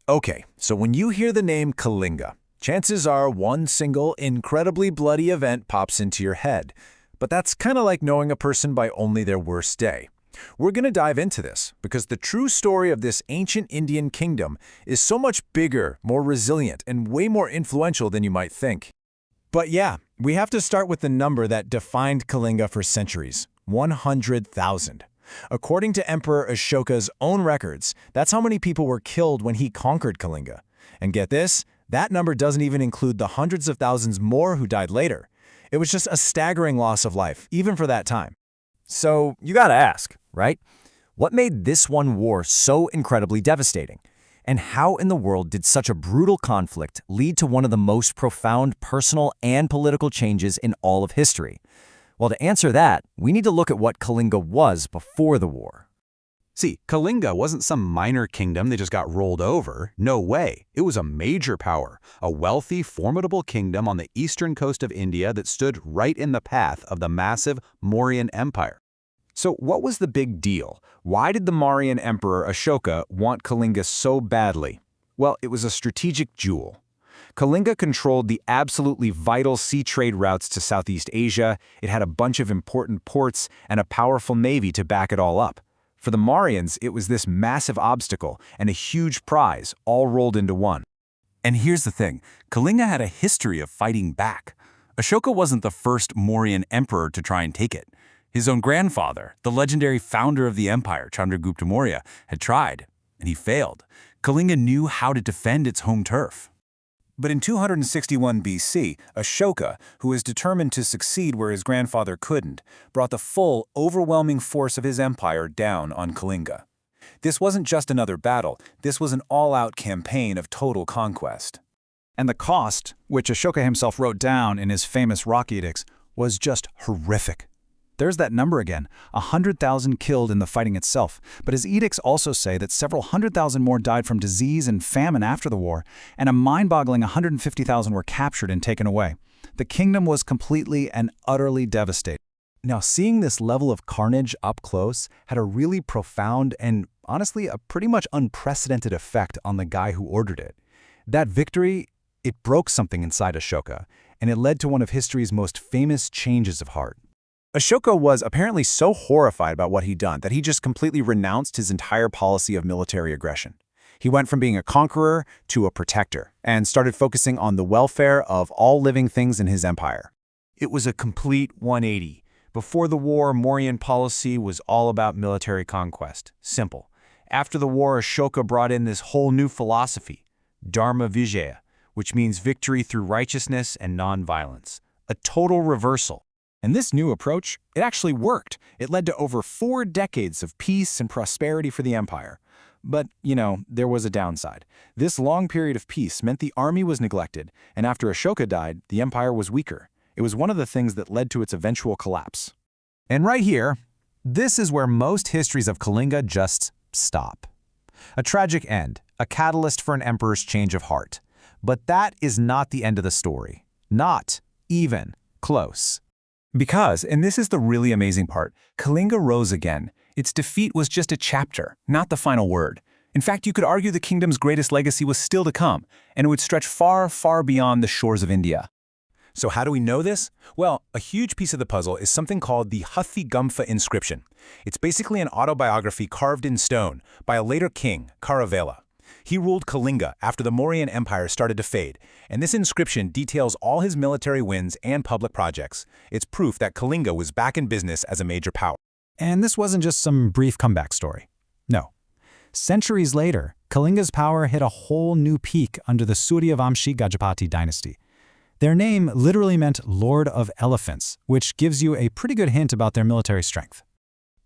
Okay, so when you hear the name Kalinga, chances are one single, incredibly bloody event pops into your head. But that's kind of like knowing a person by only their worst day. We're going to dive into this because the true story of this ancient Indian kingdom is so much bigger, more resilient, and way more influential than you might think. But yeah, we have to start with the number that defined Kalinga for centuries: 100,000. According to Emperor Ashoka's own records, that's how many people were killed when he conquered Kalinga. And get this, that number doesn't even include the hundreds of thousands more who died later. It was just a staggering loss of life, even for that time. So you gotta ask, right? What made this one war so incredibly devastating? And how in the world did such a brutal conflict lead to one of the most profound personal and political changes in all of history? Well, to answer that, we need to look at what Kalinga was before the war. See, Kalinga wasn't some minor kingdom that just got rolled over. No way. It was a major power, a wealthy, formidable kingdom on the eastern coast of India that stood right in the path of the massive Mauryan Empire. So what was the big deal? Why did the Mauryan Emperor Ashoka want Kalinga so badly? Well, it was a strategic jewel. Kalinga controlled the absolutely vital sea trade routes to Southeast Asia, it had a bunch of important ports, and a powerful navy to back it all up. For the Mauryans, it was this massive obstacle and a huge prize, all rolled into one. And here's the thing, Kalinga had a history of fighting back. Ashoka wasn't the first Mauryan emperor to try and take it. His own grandfather, the legendary founder of the empire, Chandragupta Maurya, had tried, and he failed. Kalinga knew how to defend its home turf. But in 261 BC, Ashoka, who was determined to succeed where his grandfather couldn't, brought the full, overwhelming force of his empire down on Kalinga. This wasn't just another battle, this was an all-out campaign of total conquest. And the cost, which Ashoka himself wrote down in his famous rock edicts, was just horrific. There's that number again, 100,000 killed in the fighting itself, but his edicts also say that several 100,000 more died from disease and famine after the war, and a mind-boggling 150,000 were captured and taken away. The kingdom was completely and utterly devastated. Now, seeing this level of carnage up close had a really profound and, honestly, a pretty much unprecedented effect on the guy who ordered it. That victory, it broke something inside Ashoka, and it led to one of history's most famous changes of heart. Ashoka was apparently so horrified about what he'd done that he just completely renounced his entire policy of military aggression. He went from being a conqueror to a protector and started focusing on the welfare of all living things in his empire. It was a complete 180. Before the war, Mauryan policy was all about military conquest. Simple. After the war, Ashoka brought in this whole new philosophy, Dharma Vijaya, which means victory through righteousness and non-violence. A total reversal. And this new approach, it actually worked. It led to over 4 decades of peace and prosperity for the empire. But, there was a downside. This long period of peace meant the army was neglected, and after Ashoka died, the empire was weaker. It was one of the things that led to its eventual collapse. And right here, this is where most histories of Kalinga just stop. A tragic end, a catalyst for an emperor's change of heart. But that is not the end of the story. Not even close. Because, and this is the really amazing part, Kalinga rose again. Its defeat was just a chapter, not the final word. In fact, you could argue the kingdom's greatest legacy was still to come, and it would stretch far, far beyond the shores of India. So how do we know this? Well, a huge piece of the puzzle is something called the Hathi Gumpha inscription. It's basically an autobiography carved in stone by a later king, Kharavela. He ruled Kalinga after the Mauryan Empire started to fade, and this inscription details all his military wins and public projects. It's proof that Kalinga was back in business as a major power. And this wasn't just some brief comeback story. No. Centuries later, Kalinga's power hit a whole new peak under the Suryavamshi Gajapati dynasty. Their name literally meant Lord of Elephants, which gives you a pretty good hint about their military strength.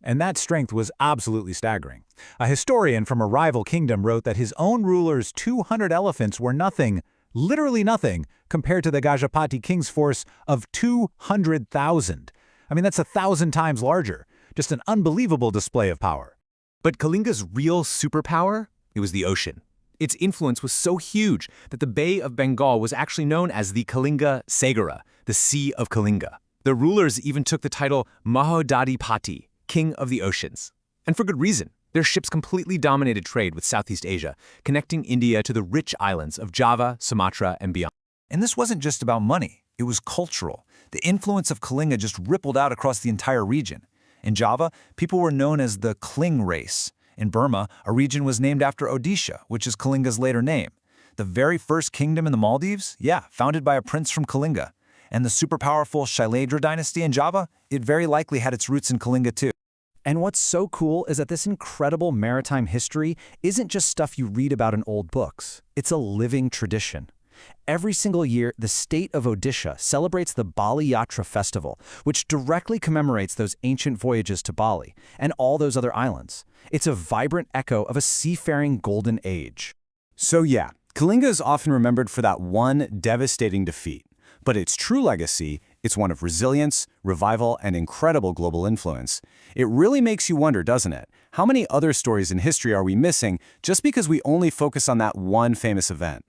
And that strength was absolutely staggering. A historian from a rival kingdom wrote that his own ruler's 200 elephants were nothing, literally nothing, compared to the Gajapati king's force of 200,000. I mean, that's 1,000 times larger. Just an unbelievable display of power. But Kalinga's real superpower? It was the ocean. Its influence was so huge that the Bay of Bengal was actually known as the Kalinga Sagara, the Sea of Kalinga. The rulers even took the title Mahodadipati, King of the Oceans. And for good reason. Their ships completely dominated trade with Southeast Asia, connecting India to the rich islands of Java, Sumatra, and beyond. And this wasn't just about money, it was cultural. The influence of Kalinga just rippled out across the entire region. In Java, people were known as the Kling race. In Burma, a region was named after Odisha, which is Kalinga's later name. The very first kingdom in the Maldives? Yeah, founded by a prince from Kalinga. And the super powerful Shailadra dynasty in Java? It very likely had its roots in Kalinga too. And what's so cool is that this incredible maritime history isn't just stuff you read about in old books. It's a living tradition. Every single year, the state of Odisha celebrates the Bali Yatra Festival, which directly commemorates those ancient voyages to Bali and all those other islands. It's a vibrant echo of a seafaring golden age. So yeah, Kalinga is often remembered for that one devastating defeat. But its true legacy, it's one of resilience, revival, and incredible global influence. It really makes you wonder, doesn't it? How many other stories in history are we missing just because we only focus on that one famous event?